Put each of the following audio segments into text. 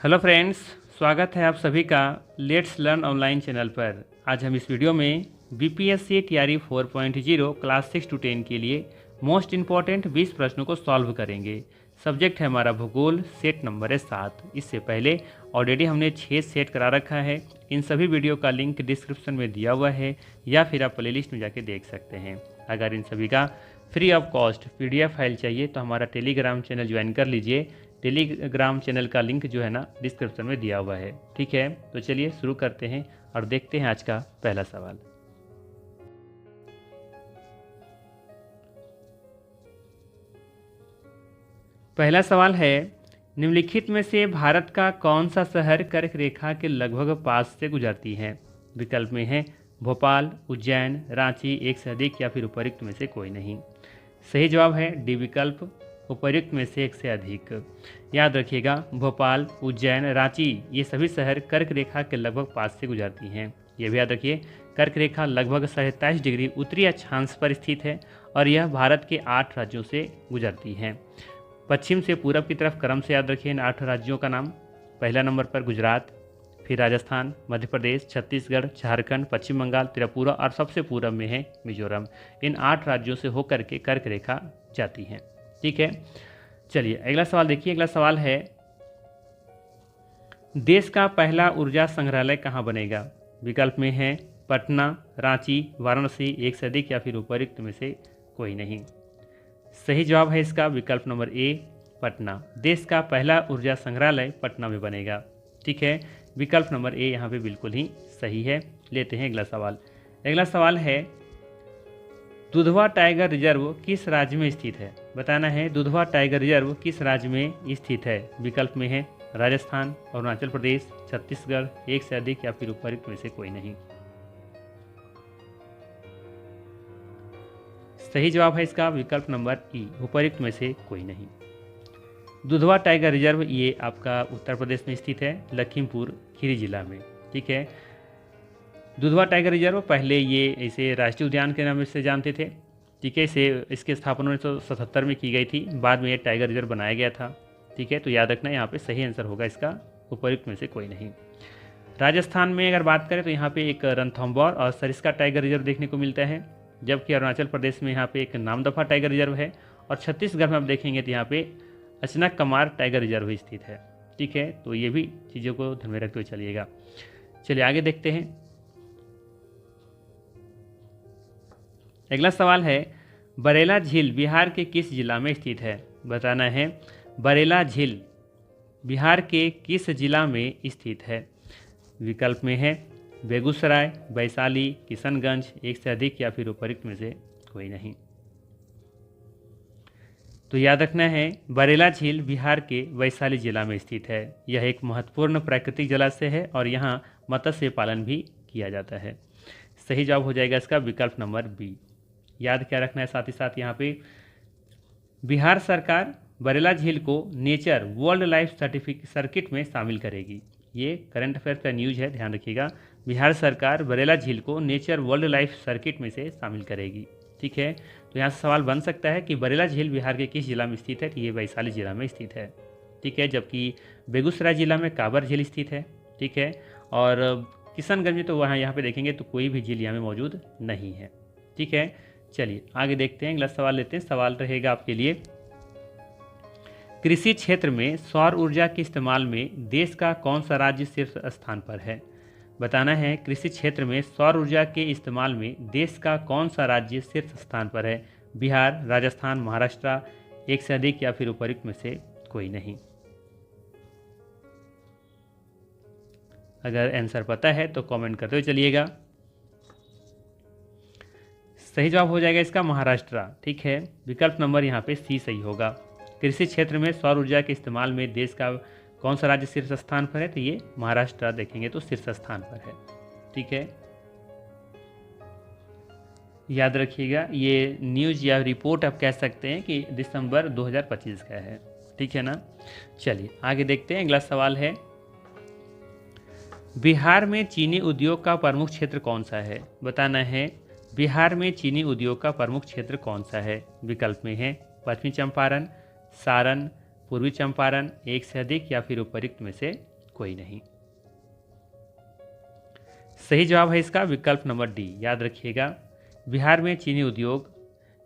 Hello friends, स्वागत है आप सभी का लेट्स लर्न ऑनलाइन चैनल पर। आज हम इस वीडियो में बीपीएससी टीआरई 4.0 क्लास 6 to 10 के लिए मोस्ट इम्पॉर्टेंट 20 प्रश्नों को सॉल्व करेंगे। सब्जेक्ट है हमारा भूगोल, सेट नंबर है 7। इससे पहले ऑलरेडी हमने 6 सेट करा रखा है। इन सभी वीडियो का लिंक डिस्क्रिप्शन में दिया हुआ है या फिर आप प्लेलिस्ट में जाके देख सकते हैं। अगर इन सभी का free of cost PDF file चाहिए तो हमारा टेलीग्राम चैनल ज्वाइन कर लीजिए। टेलीग्राम चैनल का लिंक जो है ना डिस्क्रिप्शन में दिया हुआ है। ठीक है, तो चलिए शुरू करते हैं और देखते हैं आज का पहला सवाल। पहला सवाल है, निम्नलिखित में से भारत का कौन सा शहर कर्क रेखा के लगभग पास से गुजरती है? विकल्प में है भोपाल, उज्जैन, रांची, एक से अधिक या फिर उपर्युक्त में से कोई नहीं। सही जवाब है डी विकल्प, उपर्युक्त में से एक से अधिक। याद रखिएगा, भोपाल, उज्जैन, रांची ये सभी शहर कर्क रेखा के लगभग पास से गुजरती हैं। ये भी याद रखिए, कर्क रेखा लगभग 27 डिग्री उत्तरी अक्षांश पर स्थित है और यह भारत के 8 राज्यों से गुजरती है। पश्चिम से पूरब की तरफ क्रम से याद रखिए इन 8 राज्यों का नाम। पहला नंबर पर गुजरात, फिर राजस्थान, मध्य प्रदेश, छत्तीसगढ़, झारखंड, पश्चिम बंगाल, त्रिपुरा और सबसे पूरब में है मिजोरम। इन 8 राज्यों से होकर के कर्क रेखा जाती है। ठीक है, चलिए अगला सवाल देखिए। अगला सवाल है, देश का पहला ऊर्जा संग्रहालय कहाँ बनेगा? विकल्प में है पटना, रांची, वाराणसी, एक से अधिक या फिर उपर्युक्त में से कोई नहीं। सही जवाब है इसका विकल्प नंबर ए, पटना। देश का पहला ऊर्जा संग्रहालय पटना में बनेगा। ठीक है, विकल्प नंबर ए यहाँ पे बिल्कुल ही सही है। लेते हैं अगला सवाल। अगला सवाल है, दुधवा टाइगर रिजर्व किस राज्य में स्थित है? बताना है दुधवा टाइगर रिजर्व किस राज्य में स्थित है। विकल्प में है राजस्थान, अरुणाचल प्रदेश, छत्तीसगढ़, एक से अधिक या फिर उपर्युक्त में से कोई नहीं। सही जवाब है इसका विकल्प नंबर ई, उपर्युक्त में से कोई नहीं। दुधवा टाइगर रिजर्व ये आपका उत्तर प्रदेश में स्थित है, लखीमपुर खीरी जिला में। ठीक है, दुधवा टाइगर रिजर्व पहले ये इसे राष्ट्रीय उद्यान के नाम से जानते थे। ठीक है, इसकी स्थापना 1977 में की गई थी। बाद में ये टाइगर रिजर्व बनाया गया था। ठीक है, तो याद रखना यहाँ पे सही आंसर होगा इसका उपर्युक्त में से कोई नहीं। राजस्थान में अगर बात करें तो यहाँ पे एक रणथंभौर और सरिस्का टाइगर रिजर्व देखने को मिलता है, जबकि अरुणाचल प्रदेश में यहाँ पे एक नामदफा टाइगर रिजर्व है और छत्तीसगढ़ में आप देखेंगे तो यहाँ पे अचनक कमार टाइगर रिजर्व स्थित है। ठीक है, तो ये भी चीज़ों को ध्यान में रखते हुए चलिएगा। चलिए आगे देखते हैं। अगला सवाल है, बरेला झील बिहार के किस जिला में स्थित है? बताना है बरेला झील बिहार के किस जिला में स्थित है। विकल्प में है बेगूसराय, वैशाली, किशनगंज, एक से अधिक या फिर उपर्युक्त में से कोई नहीं। तो याद रखना है बरेला झील बिहार के वैशाली जिला में स्थित है। यह एक महत्वपूर्ण प्राकृतिक जलाशय है और यहाँ मत्स्य पालन भी किया जाता है। सही जवाब हो जाएगा इसका विकल्प नंबर बी। याद क्या रखना है साथ ही साथ यहाँ पे बिहार सरकार बरेला झील को नेचर वर्ल्ड लाइफ सर्किट में शामिल करेगी। ये करंट अफेयर का न्यूज है, ध्यान रखिएगा। बिहार सरकार बरेला झील को नेचर वर्ल्ड लाइफ सर्किट में से शामिल करेगी। ठीक है, तो यहाँ से सवाल बन सकता है कि बरेला झील बिहार के किस जिला में स्थित है? तो ये वैशाली जिला में स्थित है। ठीक है, जबकि बेगूसराय जिला में काबर झील स्थित है। ठीक है, और किशनगंज में तो वहाँ यहाँ पे देखेंगे तो कोई भी झील यहाँ में मौजूद नहीं है। ठीक है, चलिए आगे देखते हैं। अगला सवाल लेते हैं। सवाल रहेगा आपके लिए, कृषि क्षेत्र में सौर ऊर्जा के इस्तेमाल में देश का कौन सा राज्य शीर्ष स्थान पर है? बताना है कृषि क्षेत्र में सौर ऊर्जा के इस्तेमाल में देश का कौन सा राज्य शीर्ष स्थान पर है। बिहार, राजस्थान, महाराष्ट्र, एक से अधिक या फिर उपर्युक्त में से कोई नहीं। अगर आंसर पता है तो कमेंट करते हुए चलिएगा। सही जवाब हो जाएगा इसका महाराष्ट्र। ठीक है, विकल्प नंबर यहाँ पे सी सही होगा। कृषि क्षेत्र में सौर ऊर्जा के इस्तेमाल में देश का कौन सा राज्य शीर्ष स्थान पर है? तो ये महाराष्ट्र देखेंगे तो शीर्ष स्थान पर है। ठीक है, याद रखिएगा ये न्यूज या रिपोर्ट आप कह सकते हैं कि दिसंबर 2025 का है। ठीक है ना, चलिए आगे देखते हैं। अगला सवाल है, बिहार में चीनी उद्योग का प्रमुख क्षेत्र कौन सा है? बताना है बिहार में चीनी उद्योग का प्रमुख क्षेत्र कौन सा है। विकल्प में है पश्चिमी चंपारण, सारण, पूर्वी चंपारण, एक से अधिक या फिर उपर्युक्त में से कोई नहीं। सही जवाब है इसका विकल्प नंबर डी। याद रखिएगा, बिहार में चीनी उद्योग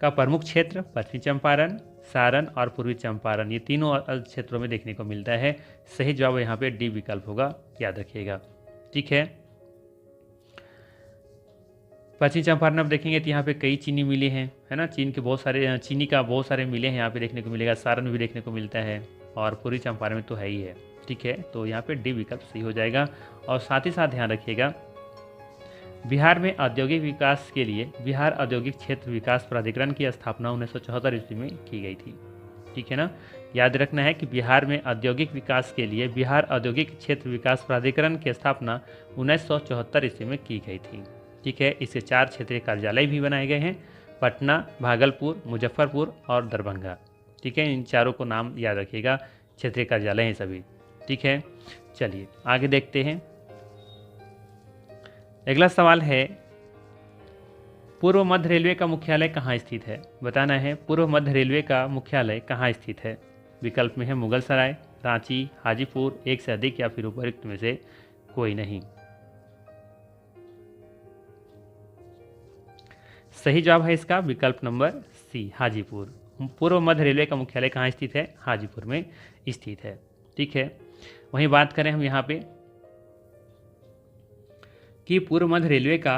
का प्रमुख क्षेत्र पश्चिमी चंपारण, सारण और पूर्वी चंपारण, ये तीनों क्षेत्रों में देखने को मिलता है। सही जवाब यहाँ पे डी विकल्प होगा, याद रखिएगा। ठीक है, पश्चिमी चंपारण अब देखेंगे तो यहाँ पे कई चीनी मिलें हैं, है ना। चीनी का बहुत सारे मिलें हैं यहाँ पे देखने को मिलेगा। सारण में भी देखने को मिलता है और पूर्वी चंपारण में तो है ही है। ठीक है, तो यहाँ पे डी विकल्प सही हो जाएगा। और साथ ही साथ ध्यान रखिएगा, बिहार में औद्योगिक विकास के लिए बिहार औद्योगिक क्षेत्र विकास प्राधिकरण की स्थापना 1974 ईस्वी में की गई थी। ठीक है ना, याद रखना है कि बिहार में औद्योगिक विकास के लिए बिहार औद्योगिक क्षेत्र विकास प्राधिकरण की स्थापना 1974 ईस्वी में की गई थी। ठीक है, इससे 4 क्षेत्रीय कार्यालय भी बनाए गए हैं, पटना, भागलपुर, मुजफ्फरपुर और दरभंगा। ठीक है, इन चारों को नाम याद रखिएगा, क्षेत्रीय कार्यालय हैं सभी। ठीक है, चलिए आगे देखते हैं। अगला सवाल है, पूर्व मध्य रेलवे का मुख्यालय कहाँ स्थित है? बताना है, पूर्व मध्य रेलवे का मुख्यालय कहाँ स्थित है? विकल्प में है मुगल सराय, रांची, हाजीपुर, एक से अधिक या फिर उपरोक्त में से कोई नहीं। सही जवाब है इसका विकल्प नंबर सी, हाजीपुर। पूर्व मध्य रेलवे का मुख्यालय कहाँ स्थित है? हाजीपुर में स्थित है। ठीक है, वहीं बात करें हम यहाँ पे कि पूर्व मध्य रेलवे का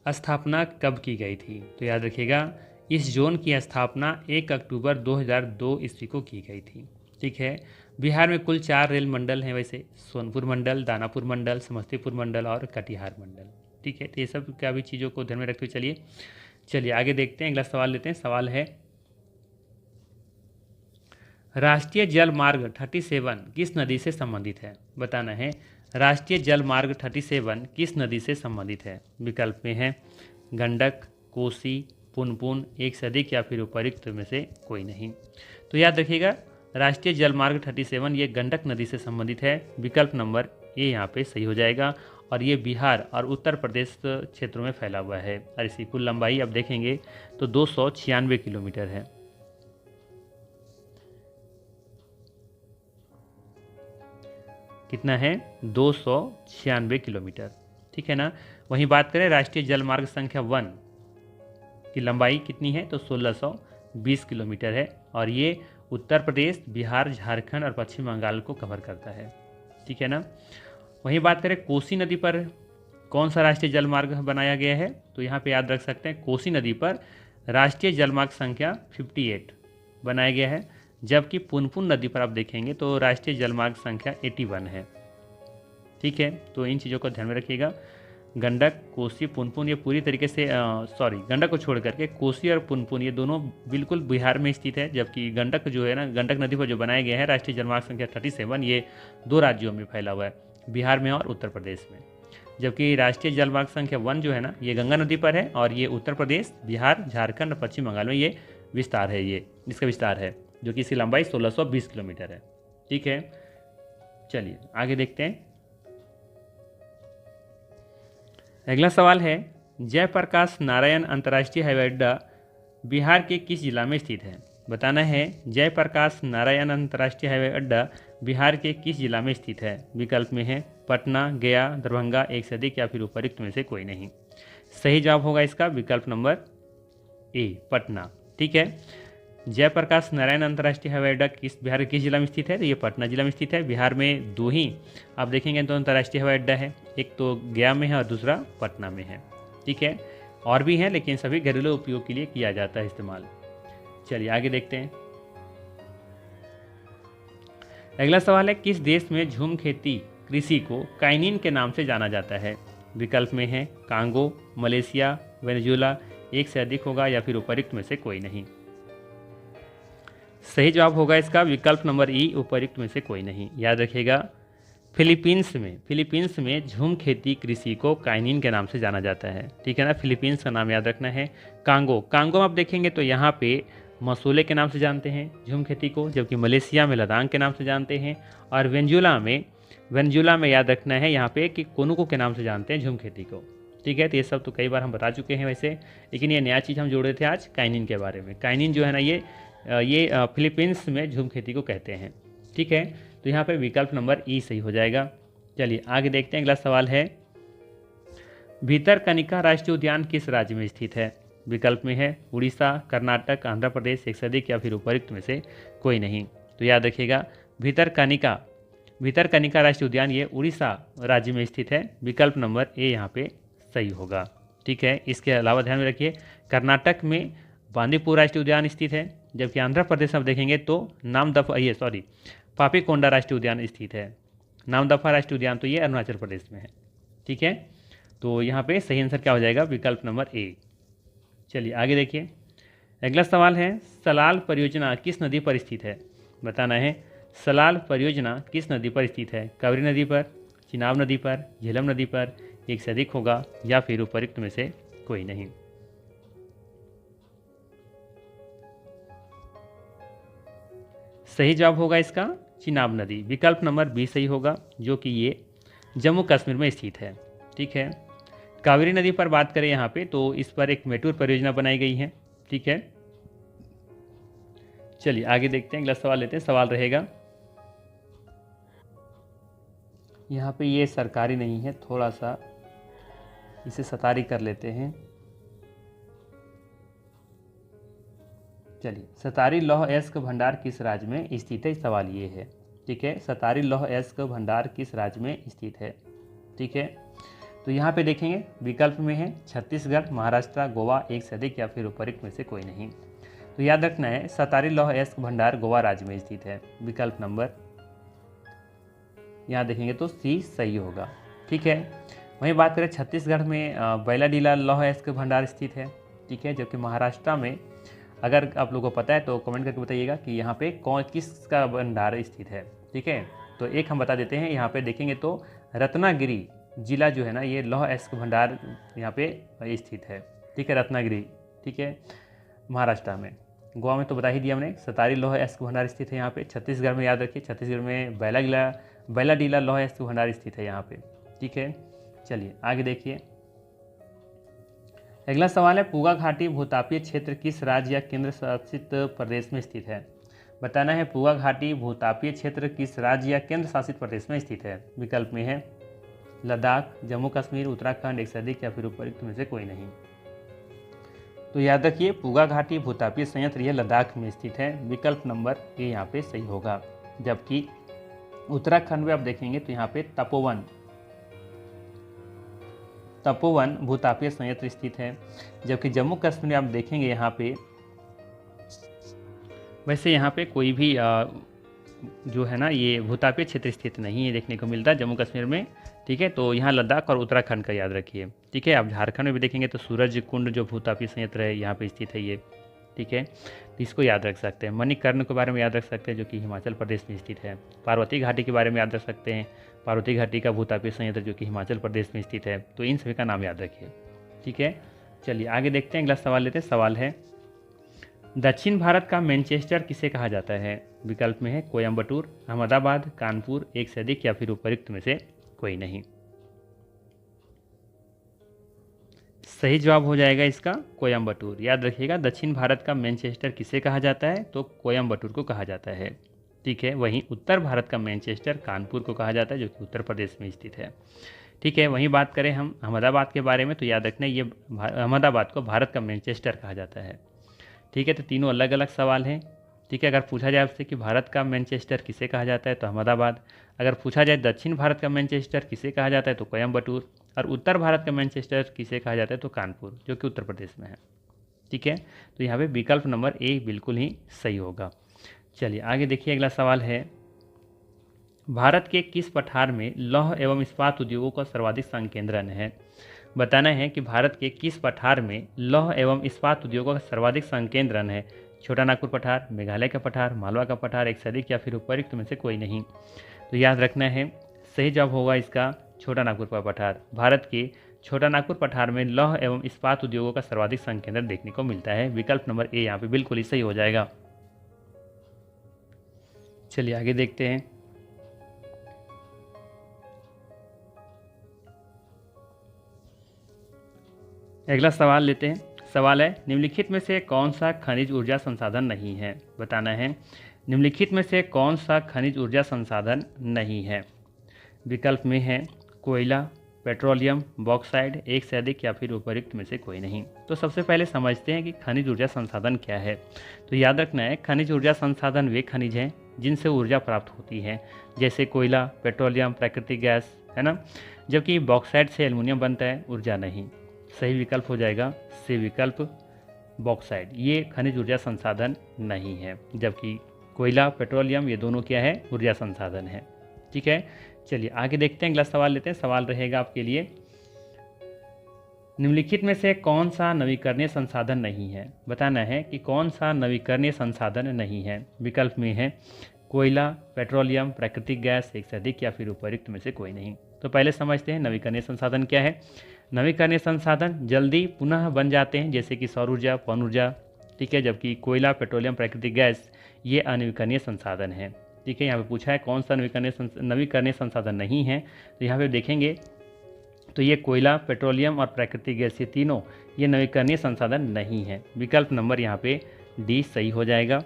स्थापना कब की गई थी, तो याद रखिएगा, इस जोन की स्थापना 1 अक्टूबर 2002 ईस्वी को की गई थी। ठीक है, बिहार में कुल 4 रेल मंडल हैं वैसे, सोनपुर मंडल, दानापुर मंडल, समस्तीपुर मंडल और कटिहार मंडल। ठीक है, तो ये सब क्या भी चीज़ों को ध्यान में रखते हुए चलिए आगे देखते हैं। अगला सवाल लेते हैं। सवाल है, राष्ट्रीय जल मार्ग 37 किस नदी से संबंधित है? बताना है, राष्ट्रीय जल मार्ग 37 किस नदी से संबंधित है? विकल्प में है गंडक, कोसी, पुनपुन, एक से अधिक या फिर उपर्युक्त में से कोई नहीं। तो याद रखिएगा, राष्ट्रीय जल मार्ग 37 ये गंडक नदी से संबंधित है। विकल्प नंबर ए यहाँ पे सही हो जाएगा। और ये बिहार और उत्तर प्रदेश क्षेत्रों में फैला हुआ है और इसकी कुल लंबाई अब देखेंगे तो 296 किलोमीटर है। कितना है? 296 किलोमीटर। ठीक है ना। वहीं बात करें राष्ट्रीय जल मार्ग संख्या 1 की लंबाई कितनी है, तो 1620 किलोमीटर है और ये उत्तर प्रदेश, बिहार, झारखंड और पश्चिम बंगाल को कवर करता है। ठीक है ना। वहीं बात करें कोसी नदी पर कौन सा राष्ट्रीय जल मार्ग बनाया गया है, तो यहाँ पे याद रख सकते हैं कोसी नदी पर राष्ट्रीय जल मार्ग संख्या 58 बनाया गया है, जबकि पुनपुन नदी पर आप देखेंगे तो राष्ट्रीय जल मार्ग संख्या 81 है। ठीक है, तो इन चीज़ों को ध्यान में रखिएगा। गंडक, कोसी, पुनपुन ये पूरी तरीके से गंडक को छोड़ करके कोसी और पुनपुन ये दोनों बिल्कुल बिहार में स्थित है, जबकि गंडक जो है ना, गंडक नदी पर जो बनाया गया है राष्ट्रीय जलमार्ग संख्या 37 ये 2 राज्यों में फैला हुआ है, बिहार में और उत्तर प्रदेश में। जबकि राष्ट्रीय जलमार्ग संख्या 1 जो है ना, ये गंगा नदी पर है और ये उत्तर प्रदेश, बिहार, झारखंड और पश्चिम बंगाल में ये विस्तार है, ये इसका विस्तार है, जो कि इसकी लंबाई 1620 किलोमीटर है। ठीक है, चलिए आगे देखते हैं। अगला सवाल है, जयप्रकाश नारायण अंतर्राष्ट्रीय हवाई अड्डा बिहार के किस जिला में स्थित है? बताना है, जयप्रकाश नारायण अंतर्राष्ट्रीय हवाई अड्डा बिहार के किस जिला में स्थित है? विकल्प में है पटना, गया, दरभंगा, एक से अधिक या फिर उपर्युक्त में से कोई नहीं। सही जवाब होगा इसका विकल्प नंबर ए, पटना। ठीक है, जयप्रकाश नारायण अंतर्राष्ट्रीय हवाई अड्डा बिहार के किस जिला में स्थित है? तो ये पटना जिला में स्थित है। बिहार में 2 ही आप देखेंगे तो अंतर्राष्ट्रीय हवाई अड्डा है, एक तो गया में है और दूसरा पटना में है। ठीक है, और भी हैं लेकिन सभी घरेलू उपयोग के लिए किया जाता है इस्तेमाल। चलिए आगे देखते हैं। अगला सवाल है, किस देश में झूम खेती कृषि को काइनिन के नाम से जाना जाता है? विकल्प में है कांगो, मलेशिया, वेनेजुएला, एक से अधिक होगा या फिर उपर्युक्त में से कोई नहीं। सही जवाब होगा इसका विकल्प नंबर ई, उपर्युक्त में से कोई नहीं। याद रखिएगा, फिलीपींस में झूम खेती कृषि को काइनिन के नाम से जाना जाता है। ठीक है ना, फिलीपींस का नाम याद रखना है। कांगो आप देखेंगे तो यहाँ पे मसूले के नाम से जानते हैं झूम खेती को, जबकि मलेशिया में लदांग के नाम से जानते हैं और वेनेजुएला में याद रखना है यहाँ पे कि कोनुको के नाम से जानते हैं झूम खेती को। ठीक है, तो ये सब तो कई बार हम बता चुके हैं वैसे, लेकिन ये नया चीज़ हम जोड़ रहे थे आज काइनिन के बारे में। काइनिन जो है ना, ये फिलीपींस में झूम खेती को कहते हैं। ठीक है, तो तो यहाँ पे विकल्प नंबर ई सही हो जाएगा। चलिए आगे देखते हैं, अगला सवाल है भितरकनिका राष्ट्रीय उद्यान किस राज्य में स्थित है? विकल्प में है उड़ीसा, कर्नाटक, आंध्र प्रदेश, एक से अधिक या फिर उपयुक्त में से कोई नहीं। तो याद रखिएगा भितरकनिका राष्ट्रीय उद्यान ये उड़ीसा राज्य में स्थित है। विकल्प नंबर ए यहाँ पे सही होगा। ठीक है, इसके अलावा ध्यान में रखिए कर्नाटक में बांदीपुर राष्ट्रीय उद्यान स्थित है, जबकि आंध्र प्रदेश में देखेंगे तो पापीकोंडा राष्ट्रीय उद्यान स्थित है। नामदफा राष्ट्रीय उद्यान तो ये अरुणाचल प्रदेश में है। ठीक है, तो यहाँ पे सही आंसर क्या हो जाएगा? विकल्प नंबर ए। चलिए आगे देखिए, अगला सवाल है सलाल परियोजना किस नदी पर स्थित है? बताना है सलाल परियोजना किस नदी पर स्थित है? कावेरी नदी पर, चिनाब नदी पर, झेलम नदी पर, एक से अधिक होगा या फिर उपयुक्त में से कोई नहीं। सही जवाब होगा इसका चिनाब नदी। विकल्प नंबर बी सही होगा, जो कि ये जम्मू कश्मीर में स्थित है। ठीक है, कावेरी नदी पर बात करें यहाँ पे तो इस पर एक मेट्रो परियोजना बनाई गई है। ठीक है, चलिए आगे देखते हैं, अगला सवाल लेते हैं। सवाल रहेगा यहाँ पे ये सरकारी नहीं है, थोड़ा सा इसे सतारी कर लेते हैं। चलिए, सतारी लौह अयस्क भंडार किस राज्य में स्थित है? सवाल ये है। ठीक है, सतारी लौह अयस्क भंडार किस राज्य में स्थित है? ठीक है, तो यहाँ पे देखेंगे विकल्प में है छत्तीसगढ़, महाराष्ट्र, गोवा, एक से अधिक या फिर उपयुक्त में से कोई नहीं। तो याद रखना है सतारी लौह अयस्क भंडार गोवा राज्य में स्थित है। विकल्प नंबर यहाँ देखेंगे तो सी सही होगा। ठीक है, वहीं बात करें छत्तीसगढ़ में बैलाडीला लौह अयस्क भंडार स्थित है। ठीक है, जबकि महाराष्ट्र में अगर आप लोगों को पता है तो कमेंट करके बताइएगा कि यहाँ पे किसका भंडार स्थित है। ठीक है, तो एक हम बता देते हैं, यहाँ पे देखेंगे तो रत्नागिरी जिला जो है ना ये लौह अयस्क भंडार यहाँ पे स्थित है। ठीक है, रत्नागिरी। ठीक है, महाराष्ट्र में। गोवा में तो बता ही दिया हमने, सतारी लौह अयस्क भंडार स्थित है यहाँ पे। छत्तीसगढ़ में याद रखिए, छत्तीसगढ़ में बैलाडीला लौह अयस्क भंडार स्थित है यहाँ पे। ठीक है, चलिए आगे देखिए, अगला सवाल है पूगा घाटी भूतापीय क्षेत्र किस राज्य या केंद्र शासित प्रदेश में स्थित है? बताना है पूगा घाटी भूतापीय क्षेत्र किस राज्य या केंद्र शासित प्रदेश में स्थित है? विकल्प में है लद्दाख, जम्मू कश्मीर, उत्तराखंड, एक से अधिक या फिर उपयुक्त में से कोई नहीं। तो याद रखिए पूगा घाटी भूतापीय संयंत्र यह लद्दाख में स्थित है। विकल्प नंबर ए यहाँ पे सही होगा। जबकि उत्तराखंड में आप देखेंगे तो यहाँ पे तपोवन भूतापीय संयंत्र स्थित है। जबकि जम्मू कश्मीर में आप देखेंगे यहाँ पे वैसे यहाँ पे कोई भी जो है ना ये भूतापीय क्षेत्र स्थित नहीं है, देखने को मिलता है जम्मू कश्मीर में। ठीक है, तो यहाँ लद्दाख और उत्तराखंड का याद रखिए। ठीक है, आप झारखंड में भी देखेंगे तो सूरज कुंड जो भूतापीय संयंत्र है यहाँ पे स्थित है ये। ठीक है, तो इसको याद रख सकते हैं। मणिकर्ण के बारे में याद रख सकते हैं जो कि हिमाचल प्रदेश में स्थित है। पार्वती घाटी के बारे में याद रख सकते हैं, पार्वती घाटी का भूतापीय संयंत्र जो कि हिमाचल प्रदेश में स्थित है। तो इन सभी का नाम याद रखिए। ठीक है, चलिए आगे देखते हैं, अगला सवाल लेते हैं। सवाल है दक्षिण भारत का मैनचेस्टर किसे कहा जाता है? विकल्प में है कोयम्बटूर, अहमदाबाद, कानपुर, एक से अधिक या फिर उपयुक्त में से कोई नहीं। सही जवाब हो जाएगा इसका कोयम्बटूर। याद रखिएगा दक्षिण भारत का मैनचेस्टर किसे कहा जाता है? तो कोयम्बटूर को कहा जाता है। ठीक है, वहीं उत्तर भारत का मैनचेस्टर कानपुर को कहा जाता है जो कि उत्तर प्रदेश में स्थित है। ठीक है, वहीं बात करें हम अहमदाबाद के बारे में तो याद रखना ये अहमदाबाद को भारत का मैनचेस्टर कहा जाता है। ठीक है, तो तीनों अलग अलग सवाल हैं। ठीक है, अगर पूछा जाए आपसे कि भारत का मैनचेस्टर किसे कहा जाता है तो अहमदाबाद, अगर पूछा जाए दक्षिण भारत का मैनचेस्टर किसे कहा जाता है तो कोयम्बटूर, और उत्तर भारत का मैनचेस्टर किसे कहा जाता है तो कानपुर जो कि उत्तर प्रदेश में है। ठीक है, तो यहाँ पे विकल्प नंबर ए बिल्कुल ही सही होगा। चलिए आगे देखिए, अगला सवाल है भारत के किस पठार में लौह एवं इस्पात उद्योगों का सर्वाधिक संकेंद्रण है? बताना है कि भारत के किस पठार में लौह एवं इस्पात उद्योगों का सर्वाधिक संकेंद्रण है? छोटा नागपुर पठार, मेघालय का पठार, मालवा का पठार, एक से अधिक या फिर उपयुक्त में से कोई नहीं। तो याद रखना है सही जवाब होगा इसका छोटा नागपुर का पठार। भारत के छोटा नागपुर पठार में लौह एवं इस्पात उद्योगों का सर्वाधिक संकेंद्रण देखने को मिलता है। विकल्प नंबर ए यहाँ पे बिल्कुल ही सही हो जाएगा। चलिए आगे देखते हैं, अगला सवाल लेते हैं। सवाल है निम्नलिखित में से कौन सा खनिज ऊर्जा संसाधन नहीं है? बताना है निम्नलिखित में से कौन सा खनिज ऊर्जा संसाधन नहीं है? विकल्प में है कोयला, पेट्रोलियम, बॉक्साइट, एक से अधिक या फिर उपर्युक्त में से कोई नहीं। तो सबसे पहले समझते हैं कि खनिज ऊर्जा संसाधन क्या है। तो याद रखना है, खनिज ऊर्जा संसाधन वे खनिज हैं जिनसे ऊर्जा प्राप्त होती है, जैसे कोयला, पेट्रोलियम, प्राकृतिक गैस, है ना। जबकि बॉक्साइट से एल्युमिनियम बनता है, ऊर्जा नहीं। सही विकल्प हो जाएगा सी विकल्प, बॉक्साइट। ये खनिज ऊर्जा संसाधन नहीं है, जबकि कोयला, पेट्रोलियम ये दोनों क्या है? ऊर्जा संसाधन है। ठीक है, चलिए आगे देखते हैं, अगला सवाल लेते हैं। सवाल रहेगा आपके लिए, निम्नलिखित में से कौन सा नवीकरणीय संसाधन नहीं है? बताना है कि कौन सा नवीकरणीय संसाधन नहीं है। विकल्प में है कोयला, पेट्रोलियम, प्राकृतिक गैस, एक से अधिक या फिर उपर्युक्त में से कोई नहीं। तो पहले समझते हैं नवीकरणीय संसाधन क्या है। नवीकरणीय संसाधन जल्दी पुनः बन जाते हैं, जैसे कि सौर ऊर्जा, पवन ऊर्जा। ठीक है, जबकि कोयला, पेट्रोलियम, प्राकृतिक गैस ये अनवीकरणीय संसाधन है। ठीक है, यहाँ पे पूछा है कौन सा नवीकरणीय संसाधन नहीं है। तो यहाँ पे देखेंगे तो ये कोयला, पेट्रोलियम और प्राकृतिक गैस ये तीनों ये नवीकरणीय संसाधन नहीं है। विकल्प नंबर यहाँ पे डी सही हो जाएगा।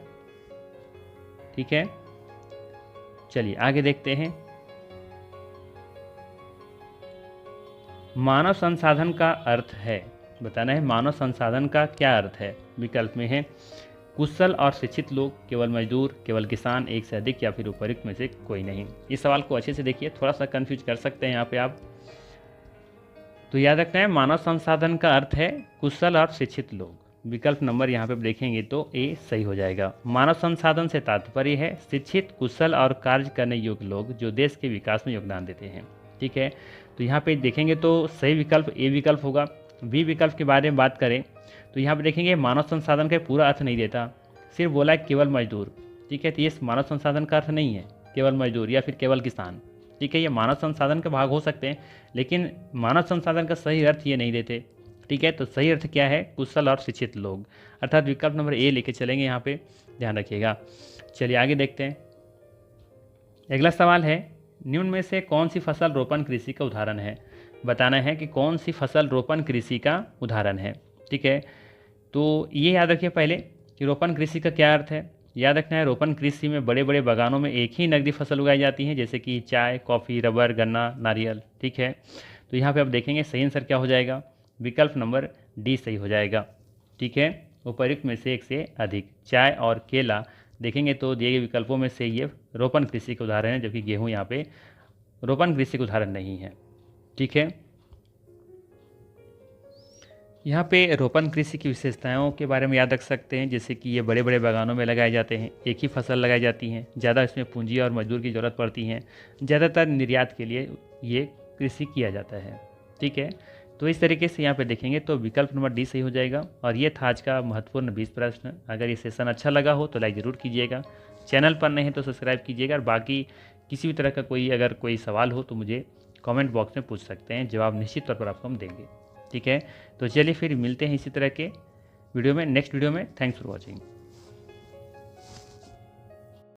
ठीक है, चलिए आगे देखते हैं। मानव संसाधन का अर्थ है, बताना है मानव संसाधन का क्या अर्थ है। विकल्प में है कुशल और शिक्षित लोग, केवल मजदूर, केवल किसान, एक से अधिक या फिर उपर्युक्त में से कोई नहीं। इस सवाल को अच्छे से देखिए, थोड़ा सा कंफ्यूज कर सकते हैं यहाँ पे आप। तो याद रखना है मानव संसाधन का अर्थ है कुशल और शिक्षित लोग। विकल्प नंबर यहाँ पे देखेंगे तो ए सही हो जाएगा। मानव संसाधन से तात्पर्य है शिक्षित, कुशल और कार्य करने योग्य लोग जो देश के विकास में योगदान देते हैं। ठीक है, तो यहाँ पे देखेंगे तो सही विकल्प ए विकल्प होगा। बी विकल्प के बारे में बात करें तो यहाँ पे देखेंगे मानव संसाधन का पूरा अर्थ नहीं देता, सिर्फ बोला है केवल मजदूर। ठीक है, तो ये मानव संसाधन का अर्थ नहीं है केवल मजदूर या फिर केवल किसान। ठीक है, ये मानव संसाधन के भाग हो सकते हैं, लेकिन मानव संसाधन का सही अर्थ ये नहीं देते। ठीक है, तो सही अर्थ क्या है? कुशल और शिक्षित लोग, अर्थात विकल्प नंबर ए लेके चलेंगे, यहाँ पे ध्यान रखिएगा। चलिए आगे देखते हैं। अगला सवाल है, निम्न में से कौन सी फसल रोपण कृषि का उदाहरण है? बताना है कि कौन सी फसल रोपण कृषि का उदाहरण है। ठीक है, तो ये याद रखिए पहले कि रोपण कृषि का क्या अर्थ है। याद रखना है रोपण कृषि में बड़े बड़े बागानों में एक ही नकदी फसल उगाई जाती है, जैसे कि चाय, कॉफ़ी, रबर, गन्ना, नारियल। ठीक है, तो यहाँ पे आप देखेंगे सही आंसर क्या हो जाएगा। विकल्प नंबर डी सही हो जाएगा। ठीक है, उपर्युक्त में से एक से अधिक, चाय और केला देखेंगे तो दिए गए विकल्पों में से ये रोपण कृषि के उदाहरण है, जबकि गेहूँ यहाँ पे रोपण कृषि का उदाहरण नहीं है। ठीक है, यहाँ पे रोपण कृषि की विशेषताओं के बारे में याद रख सकते हैं, जैसे कि ये बड़े बड़े बागानों में लगाए जाते हैं, एक ही फसल लगाई जाती हैं, ज़्यादा इसमें पूंजी और मजदूर की ज़रूरत पड़ती है, ज़्यादातर निर्यात के लिए ये कृषि किया जाता है। ठीक है, तो इस तरीके से यहाँ पे देखेंगे तो विकल्प नंबर डी सही हो जाएगा। और ये था आज का महत्वपूर्ण 20 प्रश्न। अगर ये सेशन अच्छा लगा हो तो लाइक ज़रूर कीजिएगा, चैनल पर नहीं है तो सब्सक्राइब कीजिएगा। और बाकी किसी भी तरह का अगर कोई सवाल हो तो मुझे कमेंट बॉक्स में पूछ सकते हैं, जवाब निश्चित तौर पर आपको हम देंगे। ठीक है, तो चलिए फिर मिलते हैं इसी तरह के वीडियो में, नेक्स्ट वीडियो में। Thanks for watching.